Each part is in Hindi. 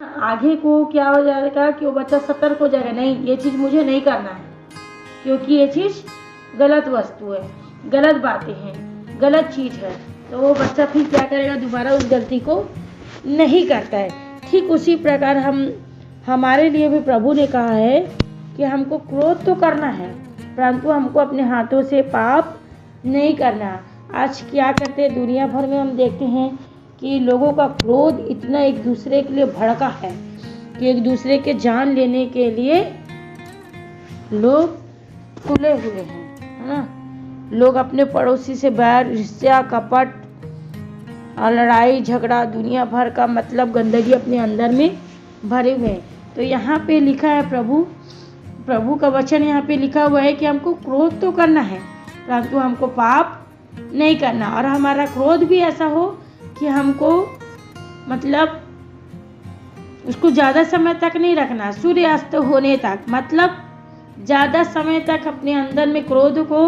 आगे को क्या हो जाएगा कि वो बच्चा सतर्क हो जाएगा, नहीं ये चीज़ मुझे नहीं करना है क्योंकि ये चीज़ गलत वस्तु है, गलत बातें हैं, गलत चीज़ है। तो वो बच्चा फिर क्या करेगा, दोबारा उस गलती को नहीं करता है। ठीक उसी प्रकार हमारे लिए भी प्रभु ने कहा है कि हमको क्रोध तो करना है परंतु हमको अपने हाथों से पाप नहीं करना। आज क्या करते हैं, दुनिया भर में हम देखते हैं कि लोगों का क्रोध इतना एक दूसरे के लिए भड़का है कि एक दूसरे के जान लेने के लिए लोग तुले हुए हैं, है ना। लोग अपने पड़ोसी से बैर, ईर्ष्या, कपट और लड़ाई झगड़ा, दुनिया भर का मतलब गंदगी अपने अंदर में भरे हुए हैं। तो यहाँ पे लिखा है, प्रभु का वचन यहाँ पे लिखा हुआ है कि हमको क्रोध तो करना है परंतु हमको पाप नहीं करना। और हमारा क्रोध भी ऐसा हो कि हमको मतलब उसको ज़्यादा समय तक नहीं रखना, सूर्यास्त होने तक, मतलब ज़्यादा समय तक अपने अंदर में क्रोध को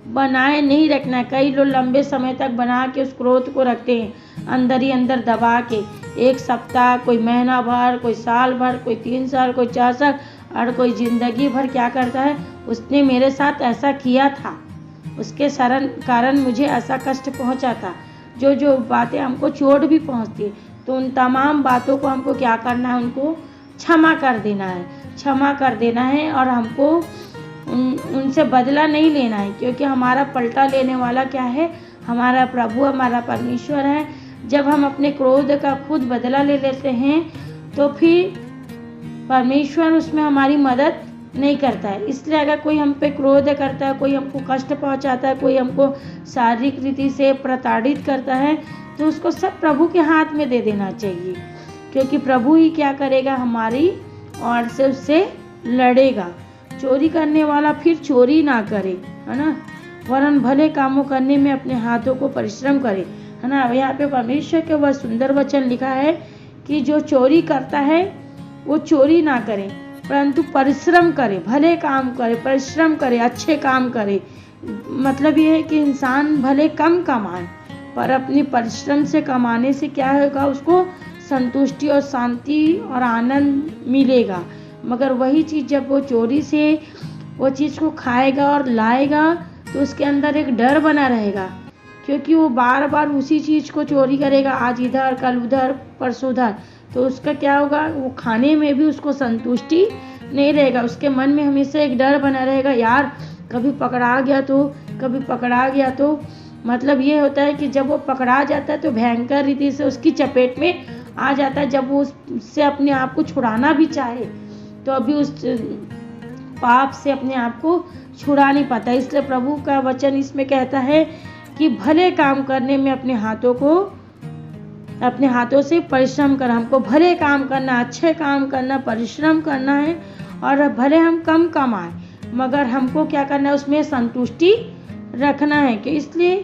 बनाए नहीं रखना। कई लोग लंबे समय तक बना के उस क्रोध को रखते हैं अंदर ही अंदर दबा के, एक सप्ताह, कोई महीना भर, कोई साल भर, कोई 3 साल, कोई 4 साल और कोई ज़िंदगी भर क्या करता है, उसने मेरे साथ ऐसा किया था, उसके कारण मुझे ऐसा कष्ट पहुंचा था। जो बातें हमको चोट भी पहुंचती है तो उन तमाम बातों को हमको क्या करना है, उनको क्षमा कर देना है और हमको उनसे बदला नहीं लेना है क्योंकि हमारा पलटा लेने वाला क्या है, हमारा प्रभु, हमारा परमेश्वर है। जब हम अपने क्रोध का खुद बदला ले लेते हैं तो फिर परमेश्वर उसमें हमारी मदद नहीं करता है। इसलिए अगर कोई हम पे क्रोध करता है, कोई हमको कष्ट पहुंचाता है, कोई हमको शारीरिक रीति से प्रताड़ित करता है तो उसको सब प्रभु के हाथ में दे देना चाहिए क्योंकि प्रभु ही क्या करेगा, हमारी और से उससे लड़ेगा। चोरी करने वाला फिर चोरी ना करे, है ना, वरन भले कामों करने में अपने हाथों को परिश्रम करे, है ना। यहाँ पे परमेश्वर के वह सुंदर वचन लिखा है कि जो चोरी करता है वो चोरी ना करे परंतु परिश्रम करे, भले काम करे, परिश्रम करे, अच्छे काम करे। मतलब ये है कि इंसान भले कम कमाए पर अपनी परिश्रम से कमाने से क्या होगा, उसको संतुष्टि और शांति और आनंद मिलेगा। मगर वही चीज़ जब वो चोरी से वो चीज़ को खाएगा और लाएगा तो उसके अंदर एक डर बना रहेगा क्योंकि वो बार बार उसी चीज़ को चोरी करेगा, आज इधर, कल उधर, परसों उधर। तो उसका क्या होगा, वो खाने में भी उसको संतुष्टि नहीं रहेगा, उसके मन में हमेशा एक डर बना रहेगा, यार कभी पकड़ा गया तो मतलब ये होता है कि जब वो पकड़ा जाता है तो भयंकर रीति से उसकी चपेट में आ जाता है। जब वो उससे अपने आप को छुड़ाना भी चाहे तो अभी उस पाप से अपने आप को छुड़ा नहीं पाता। इसलिए प्रभु का वचन इसमें कहता है कि भले काम करने में अपने हाथों से परिश्रम कर, हमको भले काम करना, अच्छे काम करना, परिश्रम करना है और भले हम कम कमाएं मगर हमको क्या करना है, उसमें संतुष्टि रखना है कि इसलिए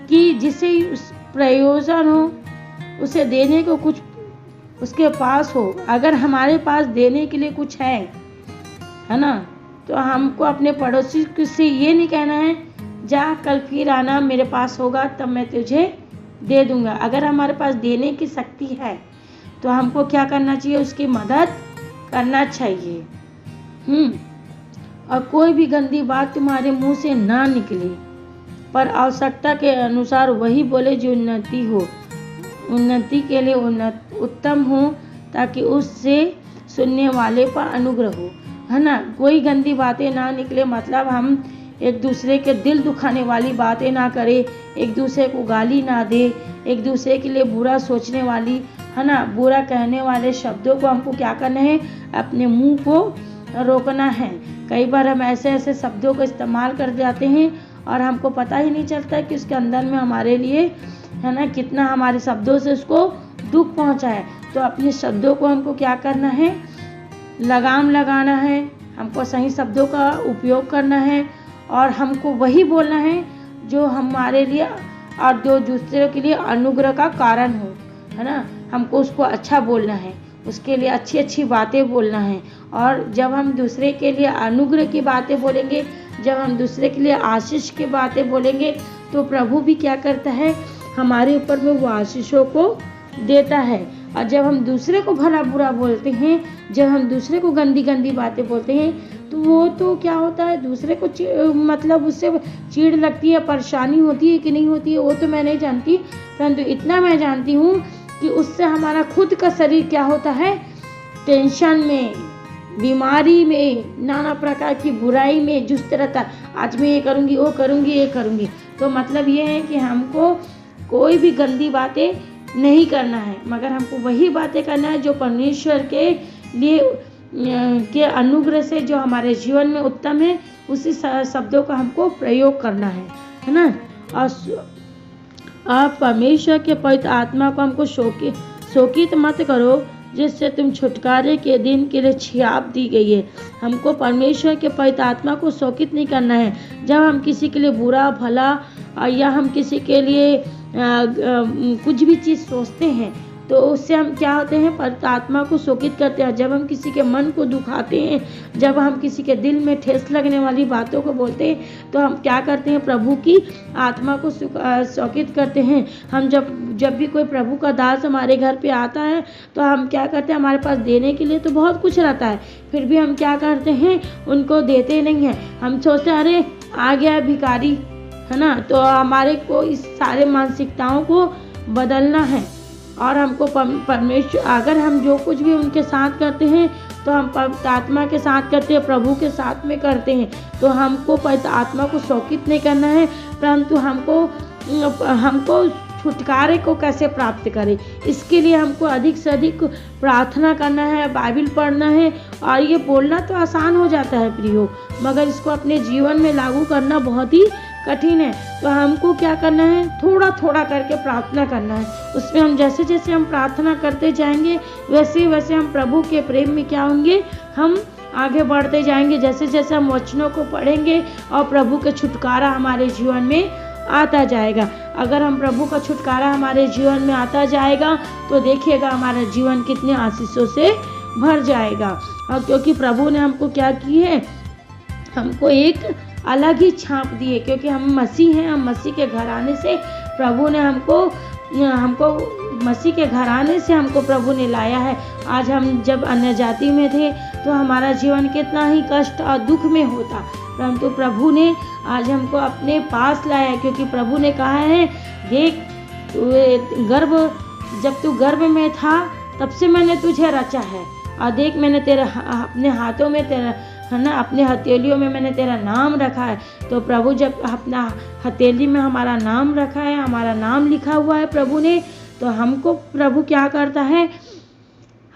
कि जिसे प्रयोजन हो उसे देने को कुछ उसके पास हो। अगर हमारे पास देने के लिए कुछ है ना, तो हमको अपने पड़ोसी से ये नहीं कहना है जा कल फिर आना, मेरे पास होगा तब मैं तुझे दे दूंगा। अगर हमारे पास देने की शक्ति है तो हमको क्या करना चाहिए, उसकी मदद करना चाहिए। और कोई भी गंदी बात तुम्हारे मुंह से ना निकले पर आवश्यकता के अनुसार वही बोले जो उन्नति के लिए उत्तम हो ताकि उससे सुनने वाले पर अनुग्रह हो, है ना। कोई गंदी बातें ना निकले, मतलब हम एक दूसरे के दिल दुखाने वाली बातें ना करें, एक दूसरे को गाली ना दे, एक दूसरे के लिए बुरा सोचने वाली, है ना, बुरा कहने वाले शब्दों को हमको क्या करना है, अपने मुंह को रोकना है। कई बार हम ऐसे शब्दों को इस्तेमाल कर जाते हैं और हमको पता ही नहीं चलता कि उसके अंदर में हमारे लिए, है ना, कितना हमारे शब्दों से उसको दुख पहुंचा है। तो अपने शब्दों को हमको क्या करना है, लगाम लगाना है, हमको सही शब्दों का उपयोग करना है और हमको वही बोलना है जो हमारे लिए और जो दूसरे के लिए अनुग्रह का कारण हो, है ना। हमको उसको अच्छा बोलना है, उसके लिए अच्छी अच्छी बातें बोलना है। और जब हम दूसरे के लिए अनुग्रह की बातें बोलेंगे, जब हम दूसरे के लिए आशीष की बातें बोलेंगे तो प्रभु भी क्या करता है, हमारे ऊपर में वो आशीषों को देता है। और जब हम दूसरे को भला बुरा बोलते हैं, जब हम दूसरे को गंदी गंदी बातें बोलते हैं, तो वो तो क्या होता है, दूसरे को मतलब उससे चिढ़ लगती है, परेशानी होती है कि नहीं होती है वो तो मैं नहीं जानती, परंतु इतना मैं जानती हूँ कि उससे हमारा खुद का शरीर क्या होता है, टेंशन में, बीमारी में, नाना प्रकार की बुराई में जूझते रहता। आज मैं ये करूँगी, वो करूँगी, ये करूँगी। तो मतलब ये है कि हमको कोई भी गंदी बातें नहीं करना है, मगर हमको वही बातें करना है जो परमेश्वर के लिए के अनुग्रह से जो हमारे जीवन में उत्तम है, उसी शब्दों का हमको प्रयोग करना है ना। और आप परमेश्वर के पवित्र आत्मा को हमको शोकित मत करो, जिससे तुम छुटकारे के दिन के लिए छियाप दी गई है। हमको परमेश्वर के पवित्र आत्मा को शोकित नहीं करना है। जब हम किसी के लिए बुरा भला या हम किसी के लिए कुछ भी चीज़ सोचते हैं, तो उससे हम क्या होते हैं, पवित्र आत्मा को शोकित करते हैं। जब हम किसी के मन को दुखाते हैं, जब हम किसी के दिल में ठेस लगने वाली बातों को बोलते हैं, तो हम क्या करते हैं, प्रभु की आत्मा को शोकित करते हैं। हम जब भी कोई प्रभु का दास हमारे घर पे आता है, तो हम क्या करते हैं, हमारे पास देने के लिए तो बहुत कुछ रहता है, फिर भी हम क्या करते हैं, उनको देते नहीं हैं। हम सोचते हैं अरे आ गया भिखारी, है ना। तो हमारे को इस सारे मानसिकताओं को बदलना है, और हमको परमेश्वर, अगर हम जो कुछ भी उनके साथ करते हैं, तो हम पवित्र आत्मा के साथ करते हैं, प्रभु के साथ में करते हैं। तो हमको पवित्र आत्मा को शोकित नहीं करना है, परंतु हमको छुटकारे को कैसे प्राप्त करें, इसके लिए हमको अधिक से अधिक प्रार्थना करना है, बाइबल पढ़ना है। और ये बोलना तो आसान हो जाता है प्रियो, मगर इसको अपने जीवन में लागू करना बहुत ही कठिन है। तो हमको क्या करना है, थोड़ा थोड़ा करके प्रार्थना करना है। उसमें हम जैसे जैसे हम प्रार्थना करते जाएंगे, वैसे वैसे हम प्रभु के प्रेम में क्या होंगे, हम आगे बढ़ते जाएंगे। जैसे जैसे हम वचनों को पढ़ेंगे और प्रभु का छुटकारा हमारे जीवन में आता जाएगा। अगर हम प्रभु का छुटकारा हमारे जीवन में आता जाएगा, तो देखिएगा हमारा जीवन कितने आशीषों से भर जाएगा। और क्योंकि प्रभु ने हमको क्या की है, हमको एक अलग ही छाप दी है, क्योंकि हम मसीह हैं, हम मसीह के घराने से प्रभु ने हमको मसीह के घराने से हमको प्रभु ने लाया है। आज हम जब अन्य जाति में थे, तो हमारा जीवन कितना ही कष्ट और दुख में होता, परंतु प्रभु ने आज हमको अपने पास लाया है। क्योंकि प्रभु ने कहा है, देख जब तू गर्भ में था, तब से मैंने तुझे रचा है, और देख मैंने तेरे अपने हाथों में तेरा, है ना, अपने हथेलियों में मैंने तेरा नाम रखा है। तो प्रभु जब अपना हथेली में हमारा नाम रखा है, हमारा नाम लिखा हुआ है प्रभु ने, तो हमको प्रभु क्या करता है,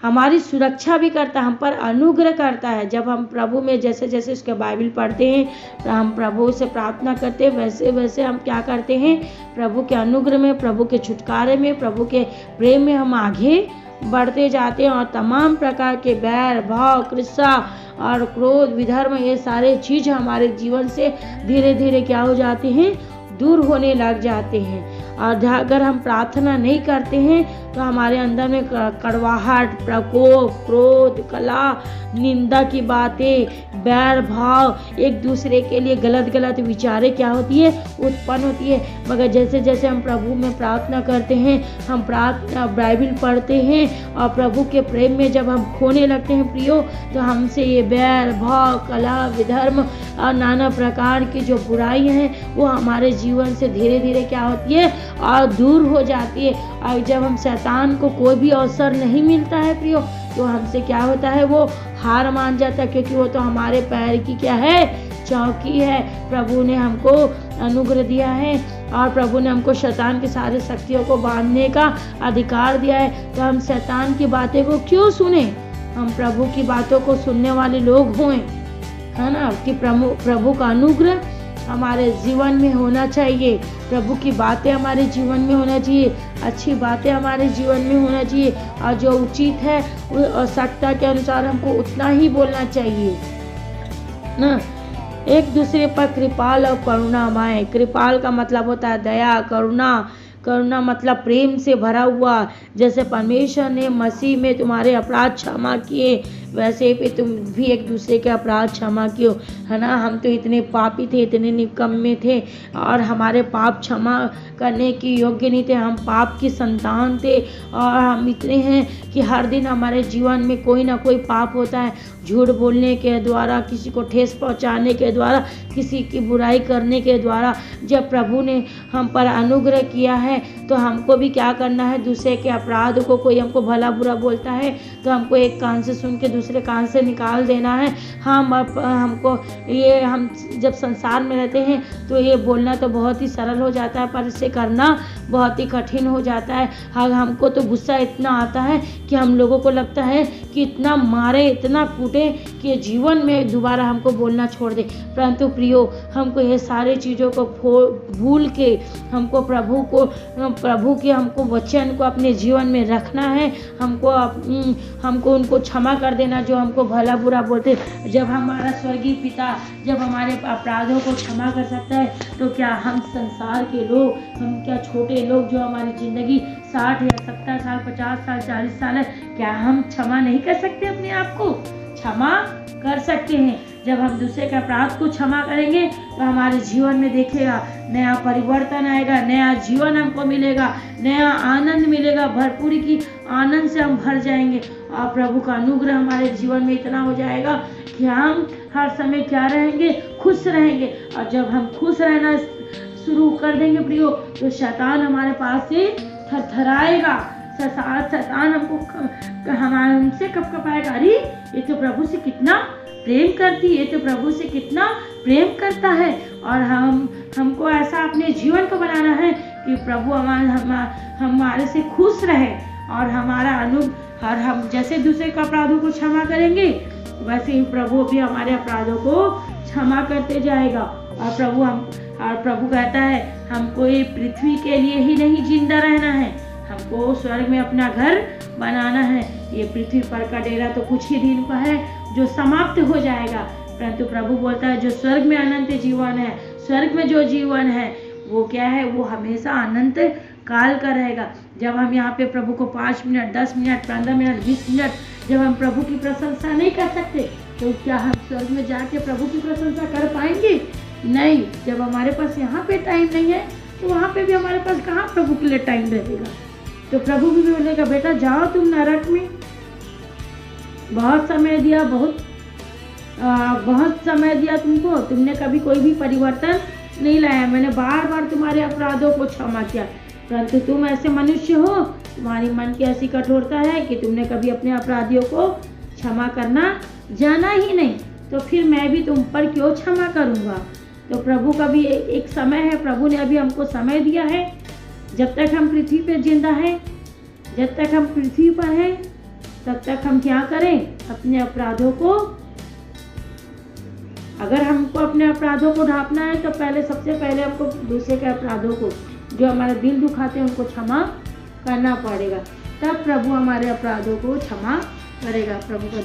हमारी सुरक्षा भी करता है, हम पर अनुग्रह करता है। जब हम प्रभु में जैसे जैसे उसके बाइबल पढ़ते हैं, तो हम प्रभु से प्रार्थना करते हैं, वैसे वैसे हम क्या करते हैं, प्रभु के अनुग्रह में, प्रभु के छुटकारे में, प्रभु के प्रेम में हम आगे बढ़ते जाते हैं। और तमाम प्रकार के बैर भाव, कृष्णा और क्रोध, विधर्म, ये सारे चीज़ हमारे जीवन से धीरे धीरे क्या हो जाते हैं, दूर होने लग जाते हैं। और अगर हम प्रार्थना नहीं करते हैं, तो हमारे अंदर में कड़वाहट, प्रकोप, क्रोध, कला, निंदा की बातें, बैर भाव, एक दूसरे के लिए गलत गलत विचारें क्या होती है, उत्पन्न होती है। मगर जैसे जैसे हम प्रभु में प्रार्थना करते हैं, हम बाइबल पढ़ते हैं और प्रभु के प्रेम में जब हम खोने लगते हैं प्रियो, तो हमसे ये बैर भाव, कला, विधर्म और नाना प्रकार की जो बुराई हैं, वो हमारे जीवन से धीरे धीरे क्या होती है, और दूर हो जाती है। और जब हम शैतान को कोई भी अवसर नहीं मिलता है प्रियो, तो हमसे क्या होता है, वो हार मान जाता है, क्योंकि वो तो हमारे पैर की क्या है, चौकी है। प्रभु ने हमको अनुग्रह दिया है, और प्रभु ने हमको शैतान की सारी शक्तियों को बांधने का अधिकार दिया है। तो हम शैतान की बातें को क्यों सुने, हम प्रभु की बातों को सुनने वाले लोग हों, है ना। कि प्रभु का अनुग्रह हमारे जीवन में होना चाहिए, प्रभु की बातें हमारे जीवन में होना चाहिए, अच्छी बातें हमारे जीवन में होना चाहिए, और जो उचित है वो आवश्यकता के अनुसार हमको उतना ही बोलना चाहिए ना। एक दूसरे पर कृपाल और करुणामय, कृपाल का मतलब होता है दया, करुणा मतलब प्रेम से भरा हुआ। जैसे परमेश्वर ने मसीह में तुम्हारे अपराध क्षमा किए, वैसे पे तुम भी एक दूसरे के अपराध क्षमा कियो, है ना। हम तो इतने पापी थे, इतने निकम्मे थे और हमारे पाप क्षमा करने की योग्य नहीं थे। हम पाप की संतान थे और हम इतने हैं कि हर दिन हमारे जीवन में कोई ना कोई पाप होता है। झूठ बोलने के द्वारा, किसी को ठेस पहुंचाने के द्वारा, किसी की बुराई करने के द्वारा। जब प्रभु ने हम पर अनुग्रह किया है तो हमको भी क्या करना है, दूसरे के अपराध को, कोई हमको भला बुरा बोलता है तो हमको एक कान से सुन के दूसरे कान से निकाल देना है। हमको ये, हम जब संसार में रहते हैं तो ये बोलना तो बहुत ही सरल हो जाता है, पर इसे करना बहुत ही कठिन हो जाता है। हमको तो गुस्सा इतना आता है कि हम लोगों को लगता है कि इतना मारे, इतना कूटे कि जीवन में दोबारा हमको बोलना छोड़ दे। परंतु प्रियो, हमको ये सारे चीज़ों को भूल के हमको प्रभु के हमको वचन को अपने जीवन में रखना है। हमको उनको क्षमा कर देना जो हमको भला बुरा बोलते। जब हमारा स्वर्गीय पिता जब हमारे अपराधों को क्षमा कर सकता है तो क्या हम संसार के लोग, हम क्या छोटे लोग जो हमारी ज़िंदगी 60 या 70 साल, 50 साल, 40 साल है, क्या हम क्षमा नहीं कर सकते? अपने आप को क्षमा कर सकते हैं। जब हम दूसरे के अपराध को क्षमा करेंगे तो हमारे जीवन में देखिएगा नया परिवर्तन आएगा, नया जीवन हमको मिलेगा, नया आनंद मिलेगा, भरपूरी की आनंद से हम भर जाएंगे और प्रभु का अनुग्रह हमारे जीवन में इतना हो जाएगा कि हम हर समय क्या रहेंगे, खुश रहेंगे। और जब हम खुश रहना शुरू कर देंगे प्रियो, तो शैतान हमारे पास से थरथराएगा। शैतान हमसे कपकपाएगा, अरे ये तो प्रभु से कितना प्रेम करती है, ये तो प्रभु से कितना प्रेम करता है। और हमको ऐसा अपने जीवन को बनाना है कि प्रभु हमारे से खुश रहे और हम जैसे दूसरे के अपराधों को क्षमा करेंगे वैसे ही प्रभु भी हमारे अपराधों को क्षमा करते जाएगा। और प्रभु कहता है हमको ये पृथ्वी के लिए ही नहीं जिंदा रहना है, हमको स्वर्ग में अपना घर बनाना है। ये पृथ्वी पर का डेरा तो कुछ ही दिन का है जो समाप्त हो जाएगा, परंतु प्रभु बोलता है जो स्वर्ग में अनंत जीवन है, स्वर्ग में जो जीवन है वो क्या है, वो हमेशा अनंत काल का रहेगा। जब हम यहाँ पे प्रभु को 5 मिनट, 10 मिनट, 15 मिनट, 20 मिनट जब हम प्रभु की प्रशंसा नहीं कर सकते तो क्या हम स्वर्ग में जाके प्रभु की प्रशंसा कर पाएंगे? नहीं। जब हमारे पास यहाँ पे टाइम नहीं है तो वहाँ पे भी हमारे पास कहाँ प्रभु के लिए टाइम रहेगा। तो प्रभु भी बोलेगा बेटा जाओ तुम नरक में, बहुत समय दिया, बहुत समय दिया तुमको, तुमने कभी कोई भी परिवर्तन नहीं लाया, मैंने बार बार तुम्हारे अपराधों को क्षमा किया, परंतु तुम ऐसे मनुष्य हो, तुम्हारी मन की ऐसी कठोरता है कि तुमने कभी अपने अपराधियों को क्षमा करना जाना ही नहीं, तो फिर मैं भी तुम पर क्यों क्षमा करूँगा। तो प्रभु का भी एक समय है, प्रभु ने अभी हमको समय दिया है। जब तक हम पृथ्वी पर जिंदा हैं, जब तक हम पृथ्वी पर हैं, तब तक हम क्या करें, अपने अपराधों को, अगर हमको अपने अपराधों को ढांपना है तो सबसे पहले हमको दूसरे के अपराधों को, जो हमारा दिल दुखाते हैं, उनको क्षमा करना पड़ेगा, तब प्रभु हमारे अपराधों को क्षमा करेगा। प्रभु को